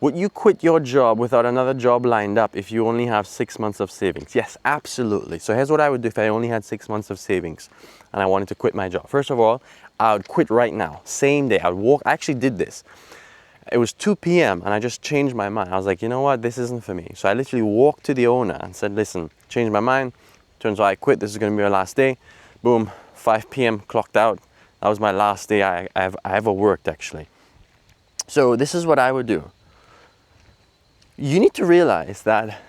Would you quit your job without another job lined up if you only have 6 months of savings? Yes, absolutely. So here's what I would do if I only had 6 months of savings and I wanted to quit my job. First of all, I would quit right now, same day. I would walk. I actually did this. It was 2 p.m. and I just changed my mind. I was like, you know what, this isn't for me. So I literally walked to the owner and said, listen, changed my mind. Turns out I quit. This is going to be my last day. Boom, 5 p.m. clocked out. That was my last day I ever worked, actually. So this is what I would do. You need to realize that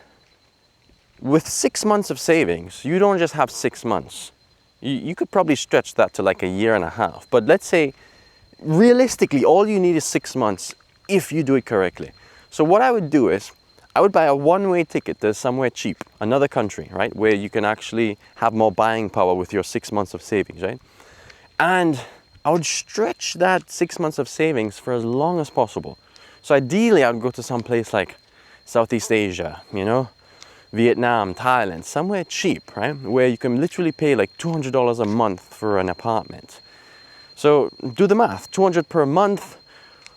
with 6 months of savings, you don't just have 6 months. You could probably stretch that to like a year and a half. But let's say, realistically, all you need is 6 months if you do it correctly. So what I would do is, I would buy a one-way ticket to somewhere cheap, another country, right? Where you can actually have more buying power with your 6 months of savings, right? And I would stretch that 6 months of savings for as long as possible. So ideally, I would go to some place like Southeast Asia, you know, Vietnam, Thailand, somewhere cheap, right? Where you can literally pay like $200 a month for an apartment. So do the math, 200 per month,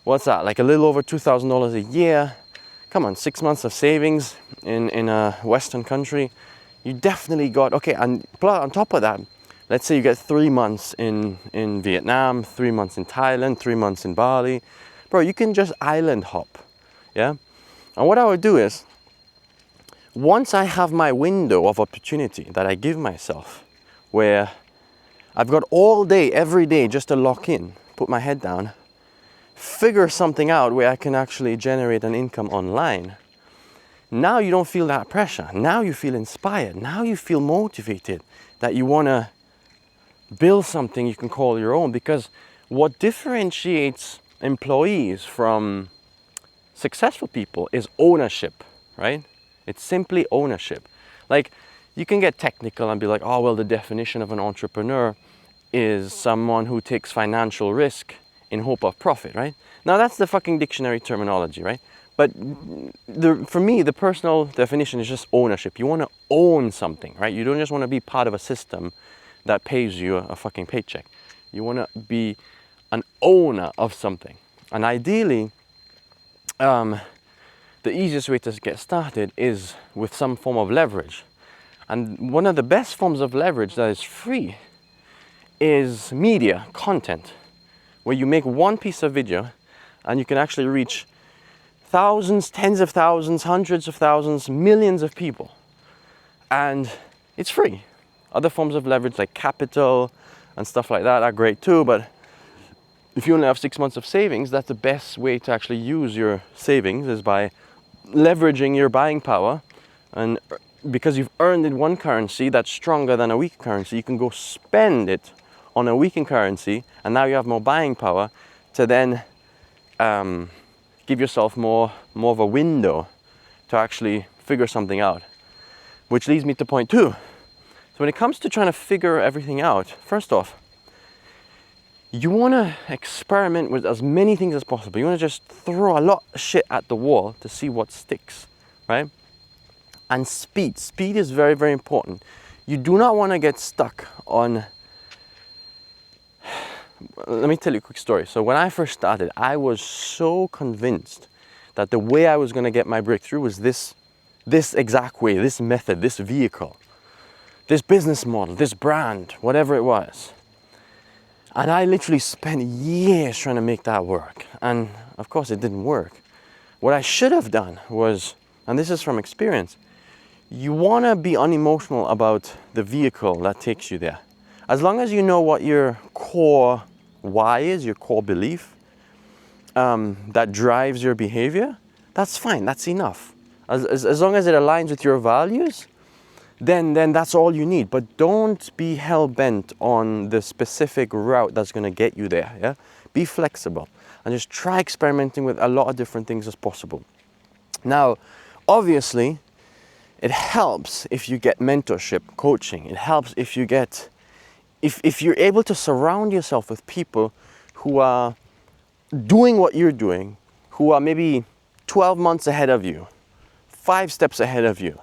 what's that? Like a little over $2,000 a year. Come on, 6 months of savings in a Western country. You definitely got, okay, and on top of that, let's say you get 3 months in Vietnam, 3 months in Thailand, 3 months in Bali. Bro, you can just island hop, yeah? And what I would do is, once I have my window of opportunity that I give myself, where I've got all day, every day, just to lock in, put my head down, figure something out where I can actually generate an income online, now you don't feel that pressure. Now you feel inspired. Now you feel motivated that you want to build something you can call your own. Because what differentiates employees from successful people is ownership, right? It's simply ownership. Like, you can get technical and be like, oh, well, the definition of an entrepreneur is someone who takes financial risk in hope of profit, right? Now, that's the fucking dictionary terminology, right? But for me, the personal definition is just ownership. You want to own something, right? You don't just want to be part of a system that pays you a fucking paycheck. You want to be an owner of something. And ideally, the easiest way to get started is with some form of leverage. And one of the best forms of leverage that is free is media, content, where you make one piece of video and you can actually reach thousands, tens of thousands, hundreds of thousands, millions of people. And it's free. Other forms of leverage like capital and stuff like that are great too, but if you only have 6 months of savings, that's the best way to actually use your savings, is by leveraging your buying power. And because you've earned in one currency that's stronger than a weak currency, you can go spend it on a weakened currency, and now you have more buying power to then give yourself more of a window to actually figure something out. Which leads me to point 2. So when it comes to trying to figure everything out, first off, you want to experiment with as many things as possible. You want to just throw a lot of shit at the wall to see what sticks, right? And speed. Speed is very, very important. You do not want to get stuck on... Let me tell you a quick story. So when I first started, I was so convinced that the way I was going to get my breakthrough was this exact way, this method, this vehicle, this business model, this brand, whatever it was. And I literally spent years trying to make that work. And of course it didn't work. What I should have done was, and this is from experience, you want to be unemotional about the vehicle that takes you there. As long as you know what your core why is, your core belief, that drives your behavior, that's fine, that's enough. As long as it aligns with your values, then that's all you need. But don't be hell-bent on the specific route that's going to get you there. Yeah? Be flexible and just try experimenting with a lot of different things as possible. Now, obviously, it helps if you get mentorship, coaching. It helps if you get, if you're able to surround yourself with people who are doing what you're doing, who are maybe 12 months ahead of you, 5 steps ahead of you.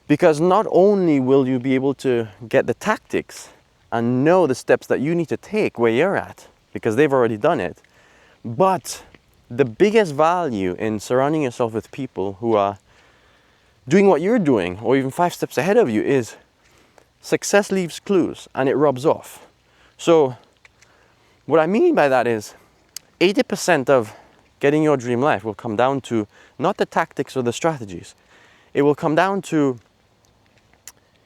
Because not only will you be able to get the tactics and know the steps that you need to take where you're at, because they've already done it, but the biggest value in surrounding yourself with people who are doing what you're doing or even 5 steps ahead of you is success leaves clues and it rubs off. So what I mean by that is 80% of getting your dream life will come down to not the tactics or the strategies. It will come down to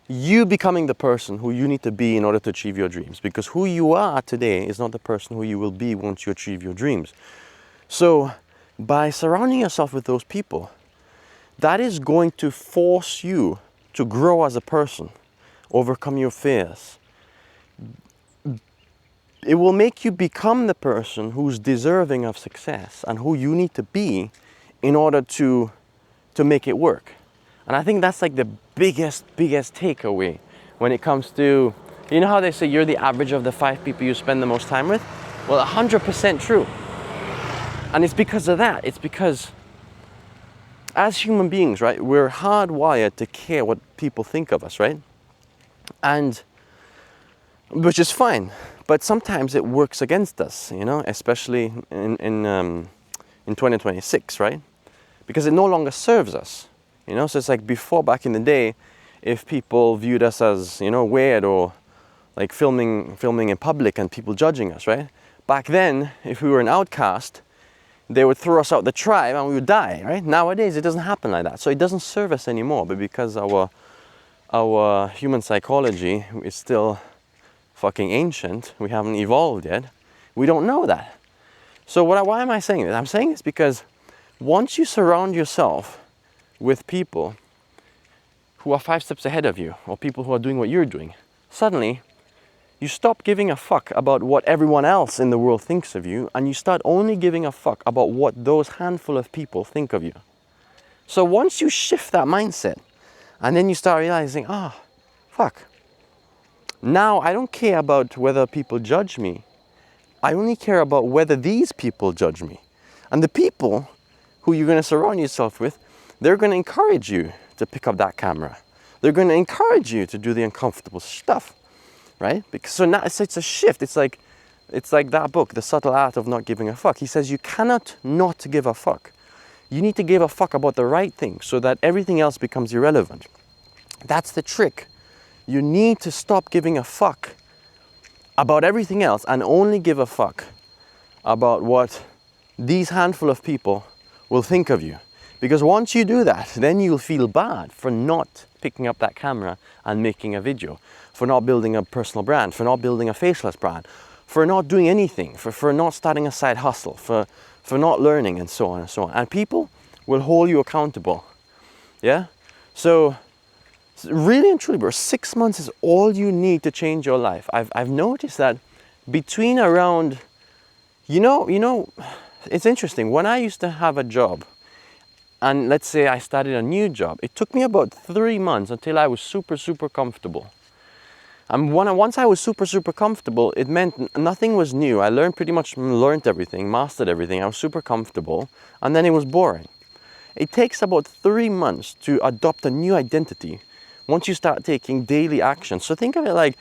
you becoming the person who you need to be in order to achieve your dreams, because who you are today is not the person who you will be once you achieve your dreams. So by surrounding yourself with those people, that is going to force you to grow as a person, overcome your fears. It will make you become the person who's deserving of success and who you need to be in order to make it work. And I think that's like the biggest takeaway when it comes to, you know how they say you're the average of the 5 people you spend the most time with? Well, 100% true. And it's because of that. It's because as human beings, right, we're hardwired to care what people think of us, right? And which is fine, but sometimes it works against us, you know, especially in 2026, right? Because it no longer serves us, you know. So it's like before, back in the day, if people viewed us as, you know, weird or like filming in public and people judging us, right? Back then, if we were an outcast, they would throw us out the tribe and we would die, right? Nowadays, it doesn't happen like that. So it doesn't serve us anymore, but because our human psychology is still fucking ancient, we haven't evolved yet, we don't know that. So why am I saying this? I'm saying this because once you surround yourself with people who are 5 steps ahead of you, or people who are doing what you're doing, suddenly you stop giving a fuck about what everyone else in the world thinks of you, and you start only giving a fuck about what those handful of people think of you. So once you shift that mindset, and then you start realizing, fuck, now I don't care about whether people judge me. I only care about whether these people judge me. And the people who you're going to surround yourself with, they're going to encourage you to pick up that camera. They're going to encourage you to do the uncomfortable stuff, right? Because so now it's a shift. It's like that book, The Subtle Art of Not Giving a Fuck. He says you cannot not give a fuck. You need to give a fuck about the right thing so that everything else becomes irrelevant. That's the trick. You need to stop giving a fuck about everything else and only give a fuck about what these handful of people will think of you. Because once you do that, then you'll feel bad for not picking up that camera and making a video, for not building a personal brand, for not building a faceless brand, for not doing anything, for not starting a side hustle, for not learning, and so on and so on. And people will hold you accountable. Yeah? So really and truly, bro, 6 months is all you need to change your life. I've noticed that between around, you know, it's interesting. When I used to have a job, and let's say I started a new job, it took me about 3 months until I was super comfortable. And once I was super comfortable, it meant nothing was new. I learned everything, mastered everything. I was super comfortable, and then it was boring. It takes about 3 months to adopt a new identity once you start taking daily action. So think of it like,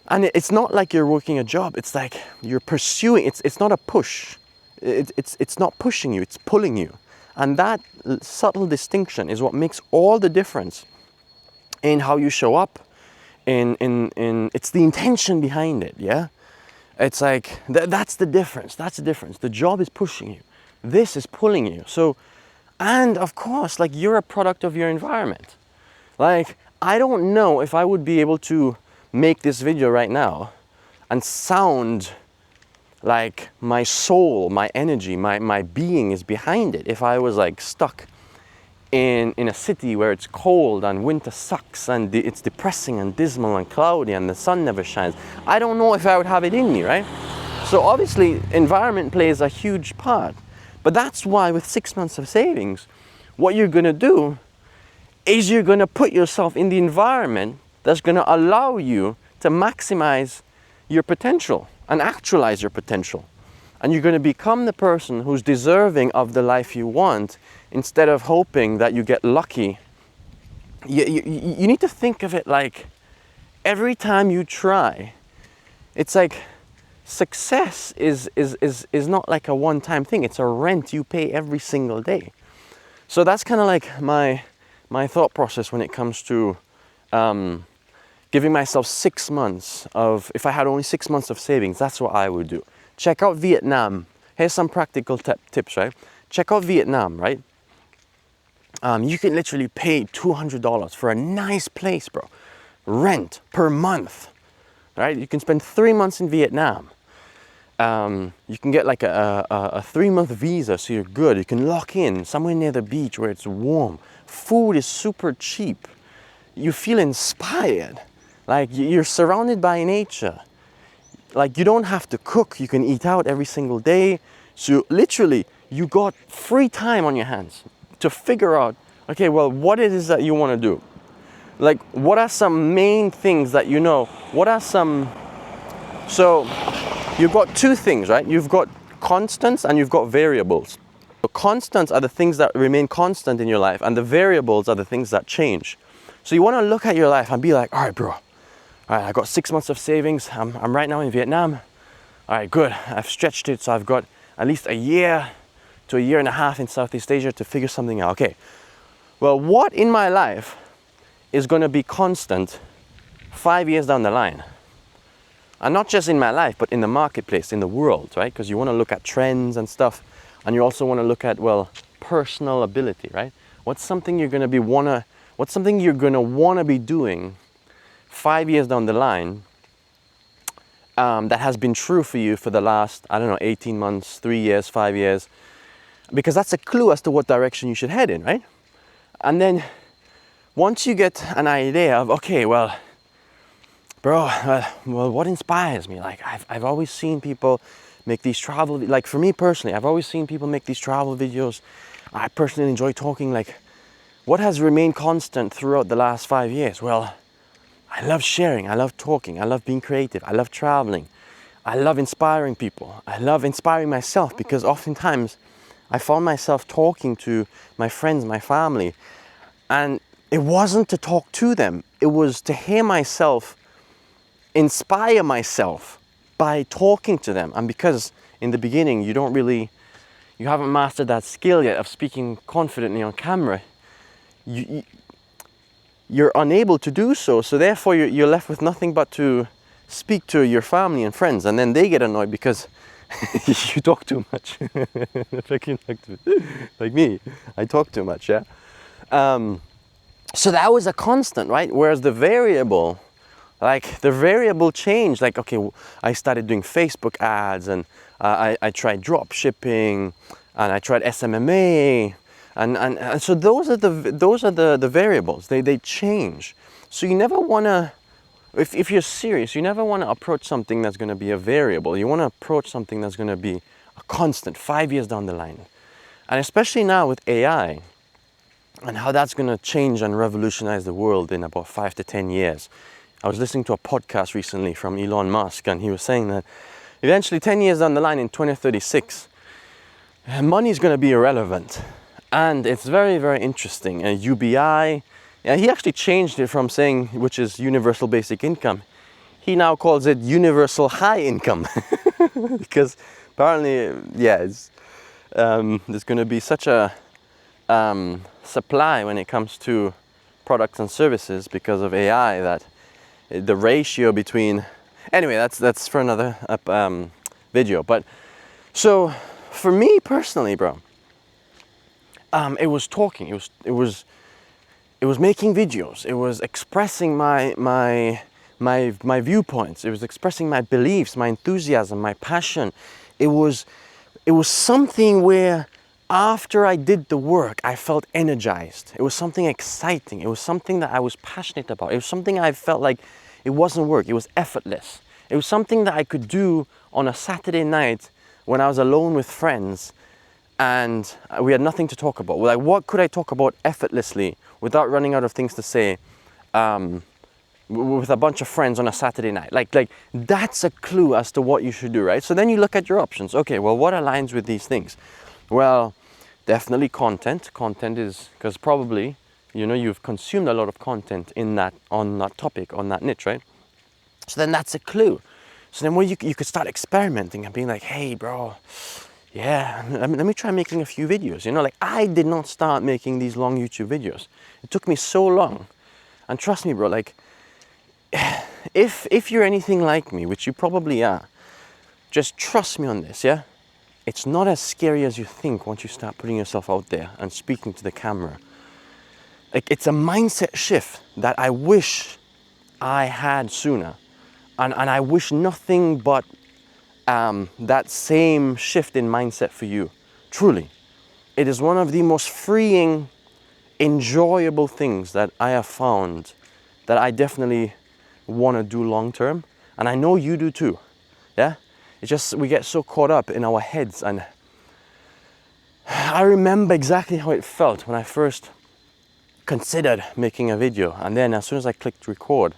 and it's not like you're working a job. It's like you're pursuing. It's not a push. It's not pushing you. It's pulling you. And that subtle distinction is what makes all the difference in how you show up. It's the intention behind it. Yeah, it's like that's the difference. That's the difference. The job is pushing you. This is pulling you. So, and of course, like you're a product of your environment. Like I don't know if I would be able to make this video right now and sound like my soul, my energy, my being is behind it if I was like stuck in a city where it's cold and winter sucks and it's depressing and dismal and cloudy and the sun never shines. I don't know if I would have it in me, right? So obviously environment plays a huge part. But that's why with 6 months of savings, what you're gonna do is you're gonna put yourself in the environment that's gonna allow you to maximize your potential and actualize your potential. And you're going to become the person who's deserving of the life you want instead of hoping that you get lucky. You need to think of it like every time you try, it's like success is not like a one-time thing. It's a rent you pay every single day. So that's kind of like my thought process when it comes to giving myself 6 months of, if I had only 6 months of savings, that's what I would do. Check out Vietnam. Here's some practical tips, right? Check out Vietnam, right? You can literally pay $200 for a nice place, bro. Rent per month, right? You can spend 3 months in Vietnam. You can get like a 3-month visa, so you're good. You can lock in somewhere near the beach where it's warm. Food is super cheap. You feel inspired. Like you're surrounded by nature. Like you don't have to cook. You can eat out every single day. So literally, you got free time on your hands to figure out, okay, well, what it is that you want to do. Like, what are some main things that you know? What are some... So, you've got two things, right? You've got constants and you've got variables. The constants are the things that remain constant in your life, and the variables are the things that change. So you want to look at your life and be like, all right, bro. All right, I got 6 months of savings. I'm right now in Vietnam. All right, good. I've stretched it, so I've got at least a year to a year and a half in Southeast Asia to figure something out. Okay. Well, what in my life is going to be constant 5 years down the line? And not just in my life, but in the marketplace, in the world, right? Because you want to look at trends and stuff, and you also want to look at, well, personal ability, right? What's something you're going to want to be doing 5 years down the line that has been true for you for the last, I don't know, 18 months, 3 years, 5 years, because that's a clue as to what direction you should head in, right? And then once you get an idea of, okay, well, bro, well, what inspires me? Like, I've always seen people make these travel, like for me personally, I've always seen people make these travel videos. I personally enjoy talking. Like, what has remained constant throughout the last 5 years? Well, I love sharing, I love talking, I love being creative, I love traveling, I love inspiring people, I love inspiring myself, because oftentimes I found myself talking to my friends, my family, and it wasn't to talk to them, it was to hear myself inspire myself by talking to them. And because in the beginning you haven't mastered that skill yet of speaking confidently on camera, you're unable to do so. So therefore you're left with nothing but to speak to your family and friends, and then they get annoyed because you talk too much. Like me, I talk too much, yeah? So that was a constant, right? Whereas the variable changed. Like, okay, I started doing Facebook ads, and I tried drop shipping, and I tried SMMA, and so those are the variables. They change. So you never want to, if you're serious, you never want to approach something that's going to be a variable. You want to approach something that's going to be a constant 5 years down the line. And especially now with AI and how that's going to change and revolutionize the world in about 5 to 10 years. I was listening to a podcast recently from Elon Musk, and he was saying that eventually 10 years down the line in 2036, money is going to be irrelevant. And it's very, very interesting. UBI, yeah, he actually changed it from saying, which is universal basic income. He now calls it universal high income. Because apparently, yeah, there's going to be such a supply when it comes to products and services because of AI that the ratio between... Anyway, that's for another video. But so for me personally, bro, it was talking. It was making videos. It was expressing my viewpoints. It was expressing my beliefs, my enthusiasm, my passion. It was something where after I did the work, I felt energized. It was something exciting. It was something that I was passionate about. It was something I felt like it wasn't work. It was effortless. It was something that I could do on a Saturday night when I was alone with friends and we had nothing to talk about. Like, what could I talk about effortlessly without running out of things to say with a bunch of friends on a Saturday night? Like that's a clue as to what you should do, right? So then you look at your options. Okay, well, what aligns with these things? Well, definitely content. Content is, because probably, you know, you've consumed a lot of content on that topic, on that niche, right? So then that's a clue. So then you could start experimenting and being like, hey bro, yeah, let me try making a few videos. You know, like I did not start making these long YouTube videos. It took me so long. And trust me bro, like if you're anything like me, which you probably are, just trust me on this, yeah? It's not as scary as you think once you start putting yourself out there and speaking to the camera. Like it's a mindset shift that I wish I had sooner. And I wish nothing but that same shift in mindset for you. Truly. It is one of the most freeing, enjoyable things that I have found that I definitely want to do long term. And I know you do too. Yeah? It's just we get so caught up in our heads. And I remember exactly how it felt when I first considered making a video. And then as soon as I clicked record,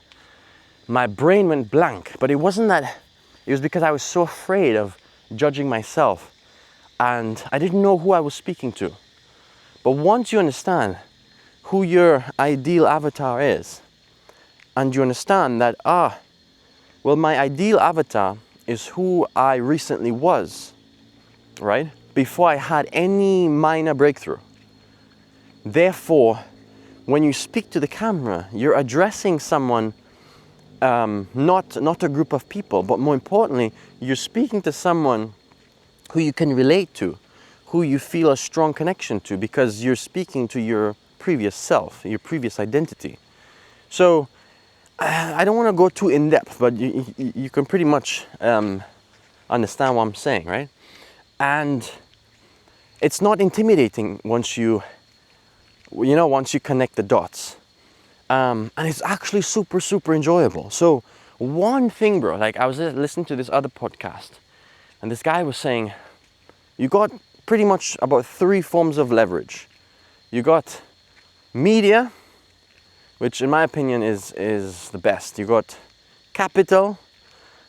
my brain went blank. But it wasn't that, it was because I was so afraid of judging myself. And I didn't know who I was speaking to. But once you understand who your ideal avatar is, and you understand that, well, my ideal avatar is who I recently was, right? Before I had any minor breakthrough. Therefore, when you speak to the camera, you're addressing someone, not a group of people, but more importantly, you're speaking to someone who you can relate to, who you feel a strong connection to, because you're speaking to your previous self, your previous identity. So I don't want to go too in depth, but you can pretty much understand what I'm saying, right? And it's not intimidating once you connect the dots. And it's actually super, super enjoyable. So one thing, bro, like I was listening to this other podcast, and this guy was saying, you got pretty much about 3 forms of leverage. You got media, which in my opinion is the best. You got capital.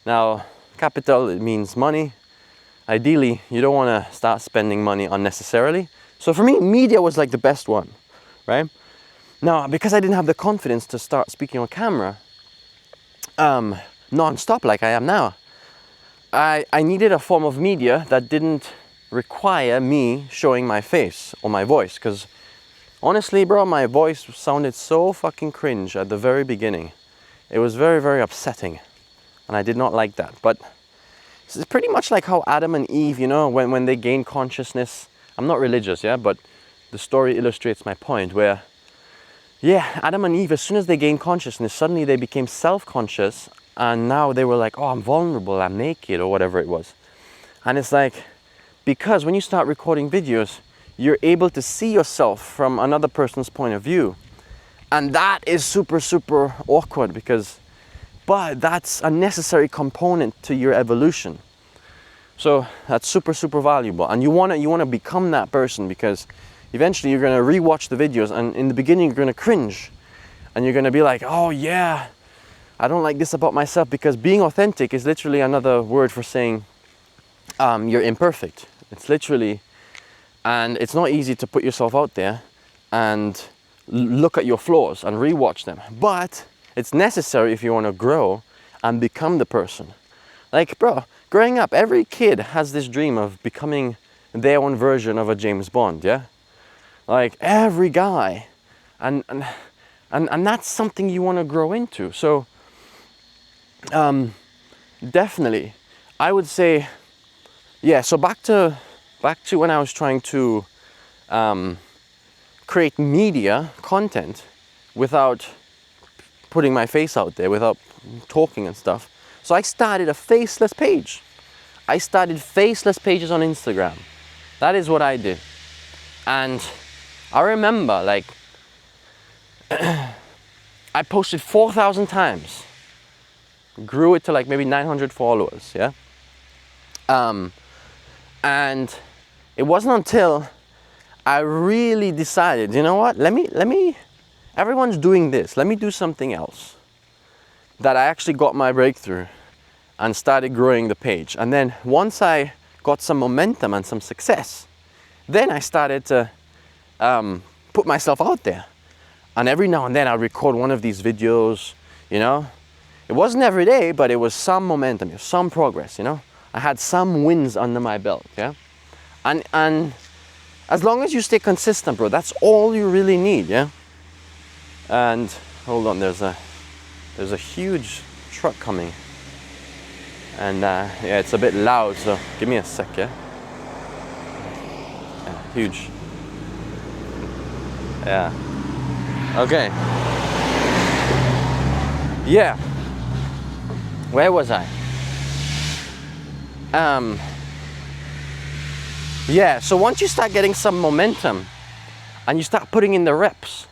Now, capital, it means money. Ideally, you don't want to start spending money unnecessarily. So for me, media was like the best one, right? Now, because I didn't have the confidence to start speaking on camera non-stop like I am now, I needed a form of media that didn't require me showing my face or my voice, because honestly, bro, my voice sounded so fucking cringe at the very beginning. It was very, very upsetting, and I did not like that. But it's pretty much like how Adam and Eve, you know, when they gain consciousness. I'm not religious, yeah, but the story illustrates my point where, yeah, Adam and Eve, as soon as they gained consciousness, suddenly they became self-conscious, and now they were like, oh, I'm vulnerable, I'm naked, or whatever it was. And it's like, because when you start recording videos, you're able to see yourself from another person's point of view. And that is super, super awkward but that's a necessary component to your evolution. So that's super, super valuable. And you wanna become that person, because eventually you're gonna rewatch the videos, and in the beginning you're gonna cringe. And you're gonna be like, oh yeah, I don't like this about myself, because being authentic is literally another word for saying you're imperfect. It's literally, and it's not easy to put yourself out there and look at your flaws and rewatch them. But it's necessary if you want to grow and become the person. Like, bro, growing up, every kid has this dream of becoming their own version of a James Bond, yeah? Like, every guy. And that's something you want to grow into. So, definitely, I would say, yeah, so back to when I was trying to create media content without putting my face out there, without talking and stuff. So I started a faceless page. I started faceless pages on Instagram. That is what I did. And I remember, like, I posted 4,000 times. Grew it to like maybe 900 followers, yeah? And it wasn't until I really decided, you know what, let me, everyone's doing this, let me do something else, that I actually got my breakthrough and started growing the page. And then once I got some momentum and some success, then I started to put myself out there. And every now and then I'll record one of these videos, you know, It wasn't every day, but it was some momentum, it was some progress, you know. I had some wins under my belt, yeah. And as long as you stay consistent, bro, that's all you really need, yeah. And hold on, there's a huge truck coming, and yeah, it's a bit loud, so give me a sec, yeah. Yeah, huge. Yeah. Okay. Yeah. Where was I? Yeah, so once you start getting some momentum and you start putting in the reps,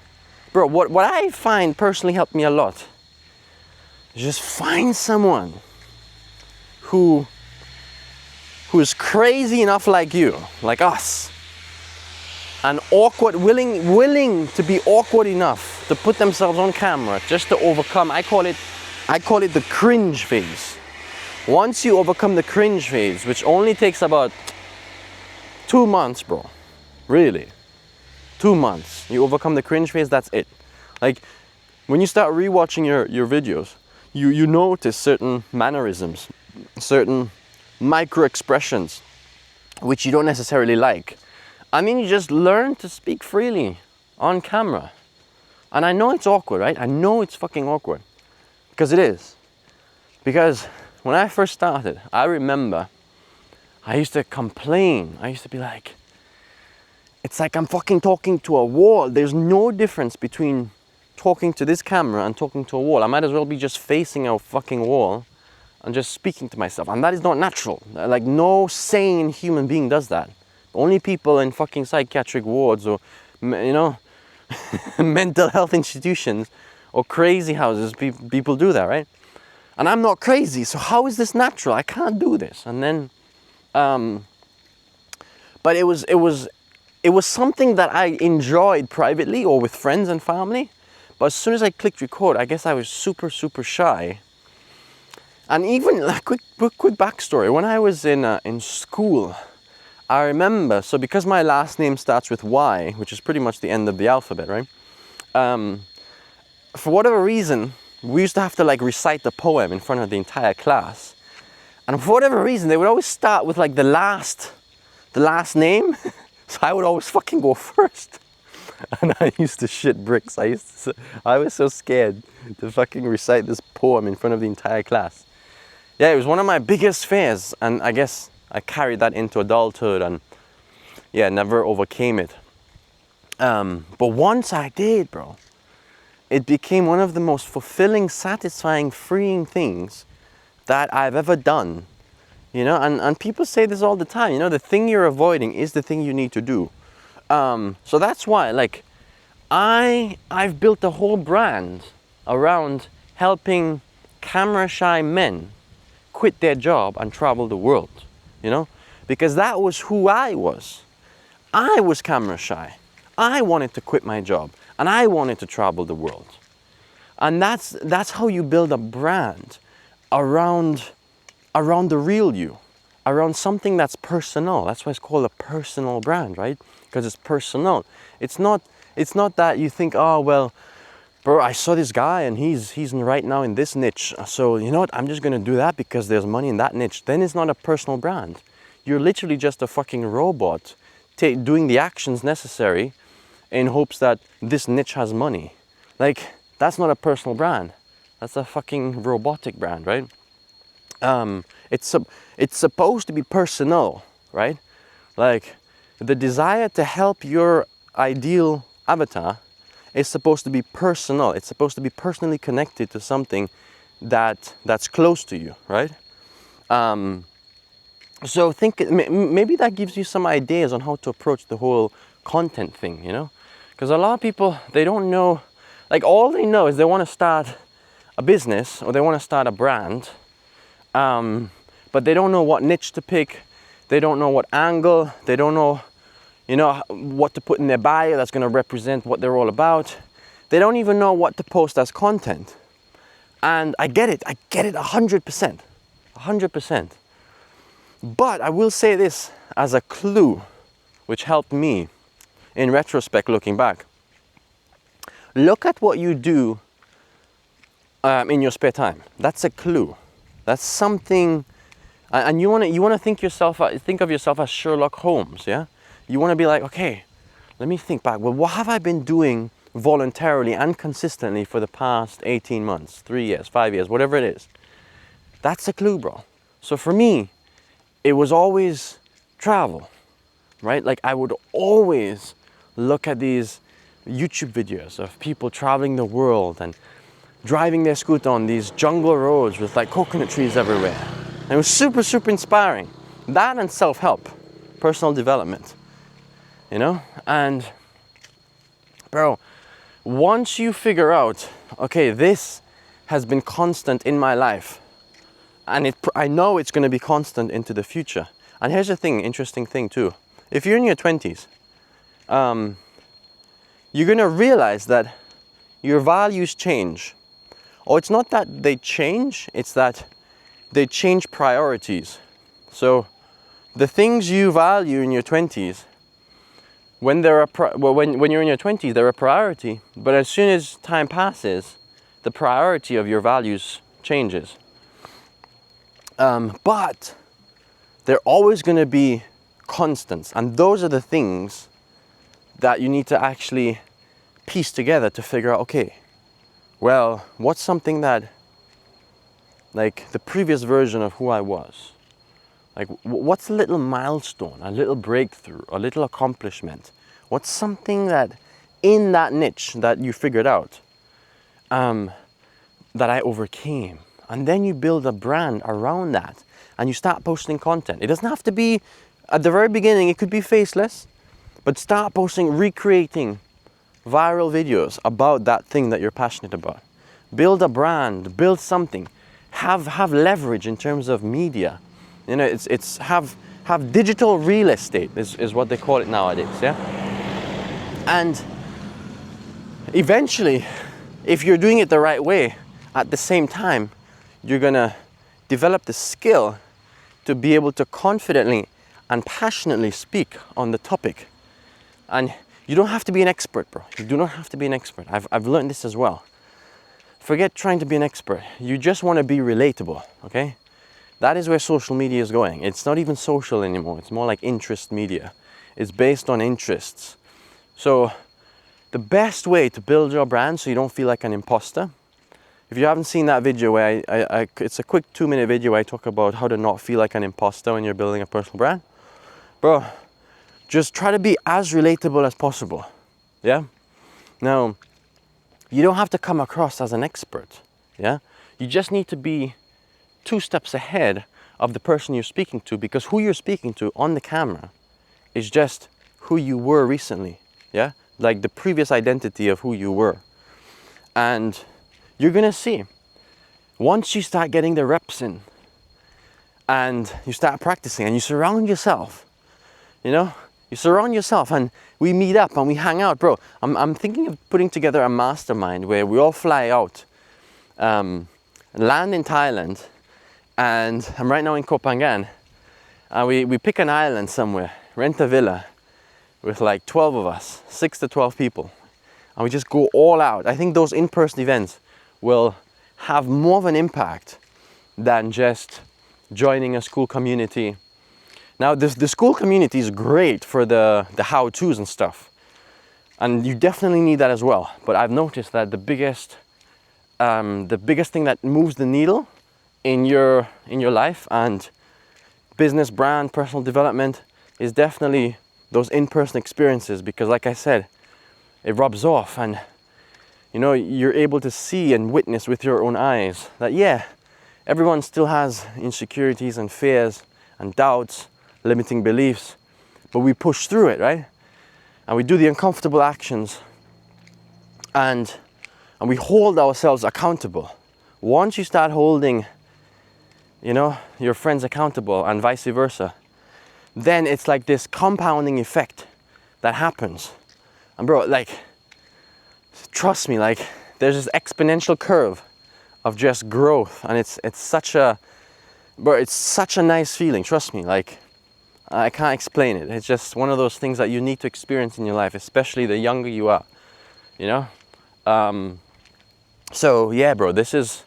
bro, what I find personally helped me a lot is just find someone who is crazy enough like you, like us, and awkward, willing to be awkward enough to put themselves on camera just to overcome, I call it the cringe phase. Once you overcome the cringe phase, which only takes about 2 months, bro, really, 2 months, you overcome the cringe phase, that's it. Like, when you start rewatching your videos, you notice certain mannerisms, certain micro expressions, which you don't necessarily like. I mean, you just learn to speak freely on camera. And I know it's awkward, right? I know it's fucking awkward, because it is. Because when I first started, I remember I used to complain. I used to be like, it's like I'm fucking talking to a wall. There's no difference between talking to this camera and talking to a wall. I might as well be just facing a fucking wall and just speaking to myself. And that is not natural. Like, no sane human being does that. Only people in fucking psychiatric wards or, you know, mental health institutions or crazy houses, people do that, right? And I'm not crazy, so how is this natural? I can't do this. And then, but it was something that I enjoyed privately or with friends and family. But as soon as I clicked record, I guess I was super, super shy. And even a quick backstory. When I was in school, I remember, so because my last name starts with Y, which is pretty much the end of the alphabet, right? For whatever reason, we used to have to like recite the poem in front of the entire class. And for whatever reason, they would always start with like the last name. So I would always fucking go first. And I used to shit bricks. I was so scared to fucking recite this poem in front of the entire class. Yeah, it was one of my biggest fears. And I guess I carried that into adulthood and yeah, never overcame it. But once I did, bro, it became one of the most fulfilling, satisfying, freeing things that I've ever done. You know, and people say this all the time, you know, the thing you're avoiding is the thing you need to do. So that's why, like, I've built a whole brand around helping camera shy men quit their job and travel the world, you know, because that was who I was. I was camera shy. I wanted to quit my job and I wanted to travel the world. And that's how you build a brand around the real you, around something that's personal. That's why it's called a personal brand, right? Because it's personal. It's not that you think, oh, well, bro, I saw this guy and he's right now in this niche. So you know what? I'm just going to do that because there's money in that niche. Then it's not a personal brand. You're literally just a fucking robot doing the actions necessary in hopes that this niche has money. Like, that's not a personal brand. That's a fucking robotic brand, right? It's supposed to be personal, right? Like, the desire to help your ideal avatar is supposed to be personal. It's supposed to be personally connected to something that's close to you, right? So maybe that gives you some ideas on how to approach the whole content thing, you know? Because a lot of people, they don't know, like, all they know is they want to start a business or they want to start a brand, but they don't know what niche to pick. They don't know what angle. They don't know, you know, what to put in their bio that's going to represent what they're all about. They don't even know what to post as content. And I get it 100%, 100%. But I will say this as a clue, which helped me in retrospect looking back. Look at what you do in your spare time. That's a clue. That's something, and you want to think of yourself as Sherlock Holmes. Yeah, you want to be like, okay, let me think back. Well, what have I been doing voluntarily and consistently for the past 18 months, 3 years, 5 years, whatever it is? That's a clue, bro. So for me, it was always travel, right? Like I would always look at these YouTube videos of people traveling the world and driving their scooter on these jungle roads with like coconut trees everywhere. And it was super, super inspiring. That and self-help, personal development, you know? And bro, once you figure out, okay, this has been constant in my life, and I know it's going to be constant into the future. And here's the thing, interesting thing too. If you're in your 20s, you're going to realize that your values change. Or it's not that they change, it's that they change priorities. So the things you value in your 20s, when you're in your 20s, they're a priority. But as soon as time passes, the priority of your values changes. But they're always going to be constants. And those are the things that you need to actually piece together to figure out, okay, well, what's something that, like the previous version of who I was? Like, what's a little milestone, a little breakthrough, a little accomplishment? What's something that in that niche that you figured out, that I overcame? And then you build a brand around that and you start posting content. It doesn't have to be, at the very beginning, it could be faceless, but start posting, recreating viral videos about that thing that you're passionate about. Build a brand, build something. Have leverage in terms of media. You know, it's have digital real estate is what they call it nowadays, yeah? And eventually, if you're doing it the right way, at the same time, you're gonna develop the skill to be able to confidently and passionately speak on the topic. And you don't have to be an expert, bro. You do not have to be an expert. I've learned this as well. Forget trying to be an expert. You just want to be relatable, okay? That is where social media is going. It's not even social anymore. It's more like interest media. It's based on interests. So the best way to build your brand so you don't feel like an imposter, if you haven't seen that video where it's a quick 2-minute video where I talk about how to not feel like an imposter when you're building a personal brand. Bro, just try to be as relatable as possible, yeah? Now, you don't have to come across as an expert, yeah? You just need to be 2 steps ahead of the person you're speaking to, because who you're speaking to on the camera is just who you were recently, yeah? Like the previous identity of who you were. And you're gonna see, once you start getting the reps in and you start practicing and you surround yourself, you know, you surround yourself and we meet up and we hang out, bro. I'm thinking of putting together a mastermind where we all fly out, land in Thailand, and I'm right now in Koh Phangan, and we pick an island somewhere, rent a villa with like 12 of us, 6 to 12 people, and we just go all out. I think those in-person events will have more of an impact than just joining a school community. Now, the school community is great for the how-tos and stuff, and you definitely need that as well. But I've noticed that the biggest thing that moves the needle in your life and business, brand, personal development is definitely those in-person experiences, because like I said, it rubs off and you know, you're able to see and witness with your own eyes that, yeah, everyone still has insecurities and fears and doubts, limiting beliefs, but we push through it, right? And we do the uncomfortable actions and we hold ourselves accountable. Once you start holding, you know, your friends accountable and vice versa, then it's like this compounding effect that happens. And bro, like, trust me, like there's this exponential curve of just growth, and it's such a nice feeling. Trust me, like I can't explain it. It's just one of those things that you need to experience in your life, especially the younger you are, you know. So yeah, bro, this is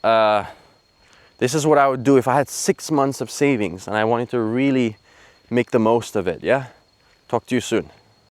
what I would do if I had 6 months of savings and I wanted to really make the most of it. Yeah, talk to you soon.